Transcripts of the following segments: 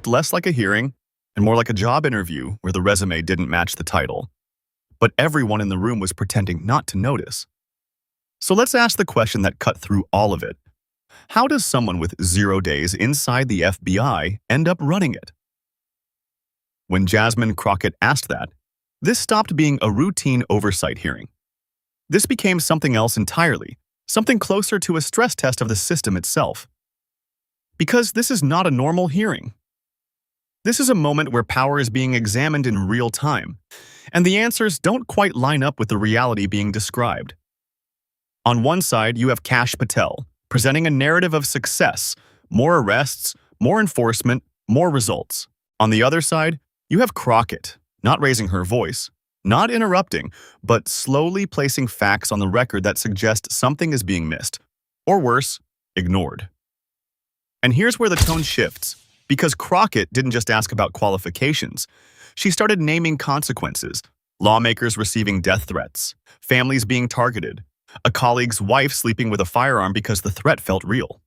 looked less like a hearing and more like a job interview where the resume didn't match the title. But everyone in the room was pretending not to notice. So let's ask the question that cut through all of it. How does someone with 0 days inside the FBI end up running it? When Jasmine Crockett asked that, this stopped being a routine oversight hearing. This became something else entirely, something closer to a stress test of the system itself. Because this is not a normal hearing. This is a moment where power is being examined in real time, and the answers don't quite line up with the reality being described. On one side, you have Kash Patel, presenting a narrative of success, more arrests, more enforcement, more results. On the other side, you have Crockett, not raising her voice, not interrupting, but slowly placing facts on the record that suggest something is being missed, or worse, ignored. And here's where the tone shifts, because Crockett didn't just ask about qualifications. She started naming consequences, lawmakers receiving death threats, families being targeted, a colleague's wife sleeping with a firearm because the threat felt real.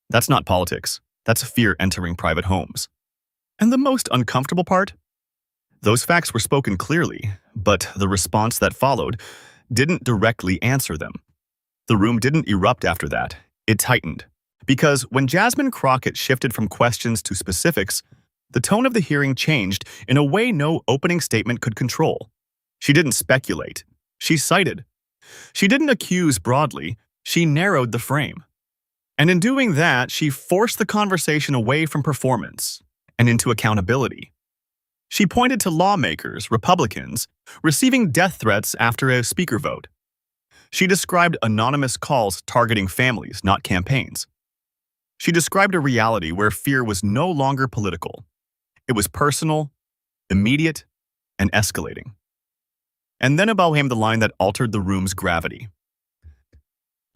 That's not politics. That's fear entering private homes. And the most uncomfortable part? Those facts were spoken clearly, but the response that followed didn't directly answer them. The room didn't erupt after that. It tightened. Because when Jasmine Crockett shifted from questions to specifics, the tone of the hearing changed in a way no opening statement could control. She didn't speculate. She cited. She didn't accuse broadly. She narrowed the frame. And in doing that, she forced the conversation away from performance and into accountability. She pointed to lawmakers, Republicans, receiving death threats after a speaker vote. She described anonymous calls targeting families, not campaigns. She described a reality where fear was no longer political. It was personal, immediate, and escalating. And then about came the line that altered the room's gravity.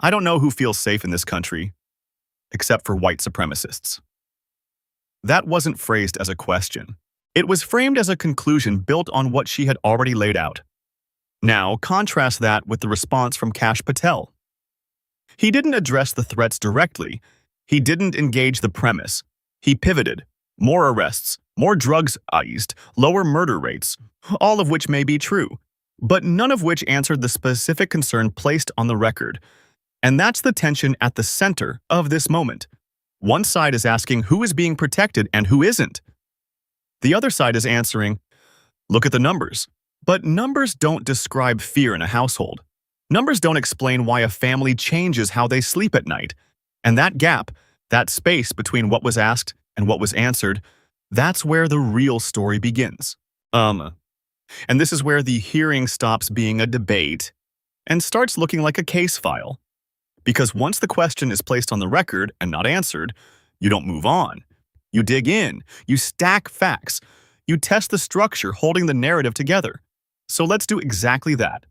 I don't know who feels safe in this country, except for white supremacists. That wasn't phrased as a question. It was framed as a conclusion built on what she had already laid out. Now, contrast that with the response from Kash Patel. He didn't address the threats directly. He didn't engage the premise. He pivoted. More arrests, more drugs eased, lower murder rates, all of which may be true, but none of which answered the specific concern placed on the record. And that's the tension at the center of this moment. One side is asking who is being protected and who isn't. The other side is answering, look at the numbers. But numbers don't describe fear in a household. Numbers don't explain why a family changes how they sleep at night. And that gap, that space between what was asked and what was answered, that's where the real story begins. And this is where the hearing stops being a debate and starts looking like a case file. Because once the question is placed on the record and not answered, you don't move on. You dig in, you stack facts, you test the structure holding the narrative together. So let's do exactly that.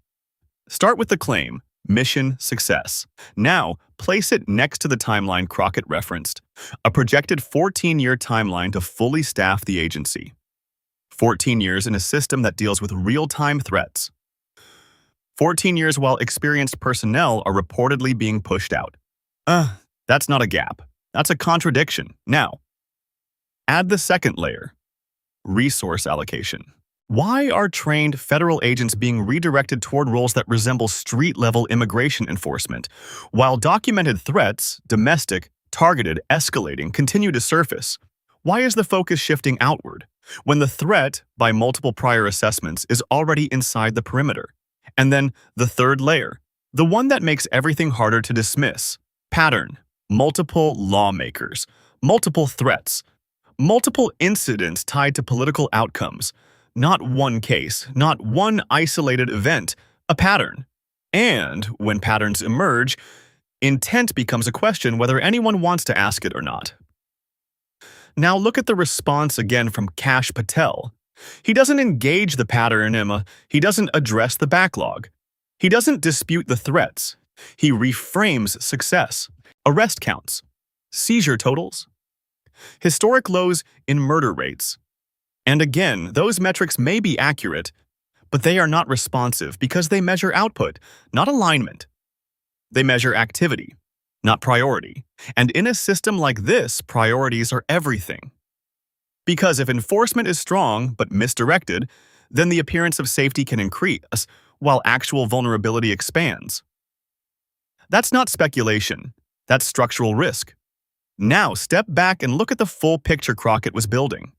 Start with the claim, mission success. Now, place it next to the timeline Crockett referenced, a projected 14-year timeline to fully staff the agency. 14 years in a system that deals with real-time threats. 14 years while experienced personnel are reportedly being pushed out. That's not a gap. That's a contradiction. Now, add the second layer, resource allocation. Why are trained federal agents being redirected toward roles that resemble street-level immigration enforcement, while documented threats, domestic, targeted, escalating, continue to surface? Why is the focus shifting outward, when the threat, by multiple prior assessments, is already inside the perimeter? And then the third layer, the one that makes everything harder to dismiss. Pattern, multiple lawmakers, multiple threats, multiple incidents tied to political outcomes. Not one case, not one isolated event, a pattern. And when patterns emerge, intent becomes a question whether anyone wants to ask it or not. Now look at the response again from Kash Patel. He doesn't engage the pattern, he doesn't address the backlog. He doesn't dispute the threats. He reframes success, arrest counts, seizure totals, historic lows in murder rates. And again, those metrics may be accurate, but they are not responsive because they measure output, not alignment. They measure activity, not priority. And in a system like this, priorities are everything. Because if enforcement is strong but misdirected, then the appearance of safety can increase while actual vulnerability expands. That's not speculation, that's structural risk. Now step back and look at the full picture Crockett was building.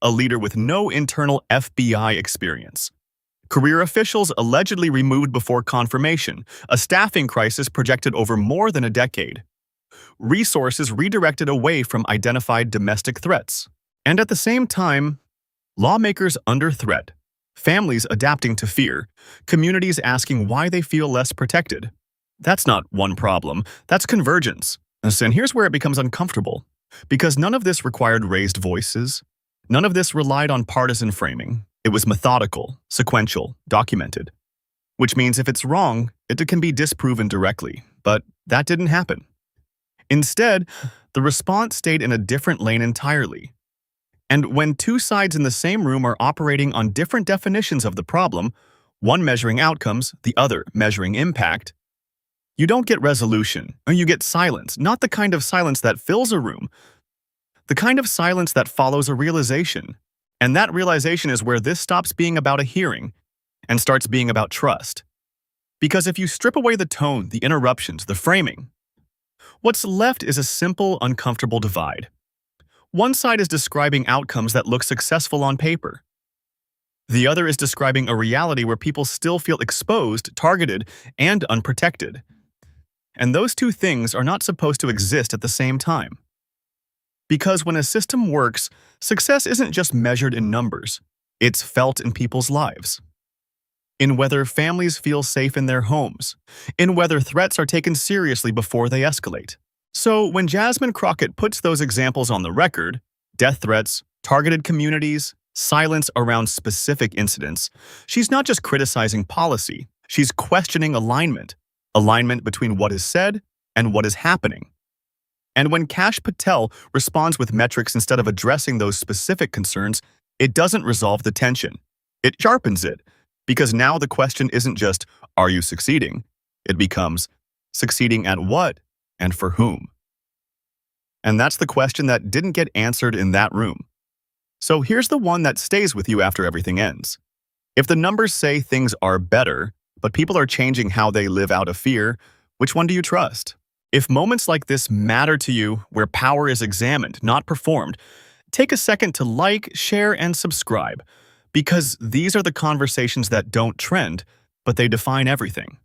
A leader with no internal FBI experience. Career officials allegedly removed before confirmation, a staffing crisis projected over more than a decade. Resources redirected away from identified domestic threats. And at the same time, lawmakers under threat, families adapting to fear, communities asking why they feel less protected. That's not one problem, that's convergence. And here's where it becomes uncomfortable. Because none of this required raised voices, none of this relied on partisan framing. It was methodical, sequential, documented. Which means if it's wrong, it can be disproven directly. But that didn't happen. Instead, the response stayed in a different lane entirely. And when two sides in the same room are operating on different definitions of the problem, one measuring outcomes, the other measuring impact, you don't get resolution, or you get silence, not the kind of silence that fills a room, the kind of silence that follows a realization. And that realization is where this stops being about a hearing and starts being about trust. Because if you strip away the tone, the interruptions, the framing, what's left is a simple, uncomfortable divide. One side is describing outcomes that look successful on paper. The other is describing a reality where people still feel exposed, targeted, and unprotected. And those two things are not supposed to exist at the same time. Because when a system works, success isn't just measured in numbers. It's felt in people's lives. In whether families feel safe in their homes. In whether threats are taken seriously before they escalate. So when Jasmine Crockett puts those examples on the record, death threats, targeted communities, silence around specific incidents, she's not just criticizing policy, she's questioning alignment between what is said and what is happening. And when Kash Patel responds with metrics instead of addressing those specific concerns, it doesn't resolve the tension. It sharpens it, because now the question isn't just, are you succeeding? It becomes, succeeding at what and for whom? And that's the question that didn't get answered in that room. So here's the one that stays with you after everything ends. If the numbers say things are better, but people are changing how they live out of fear, which one do you trust? If moments like this matter to you, where power is examined, not performed, take a second to like, share, and subscribe, because these are the conversations that don't trend, but they define everything.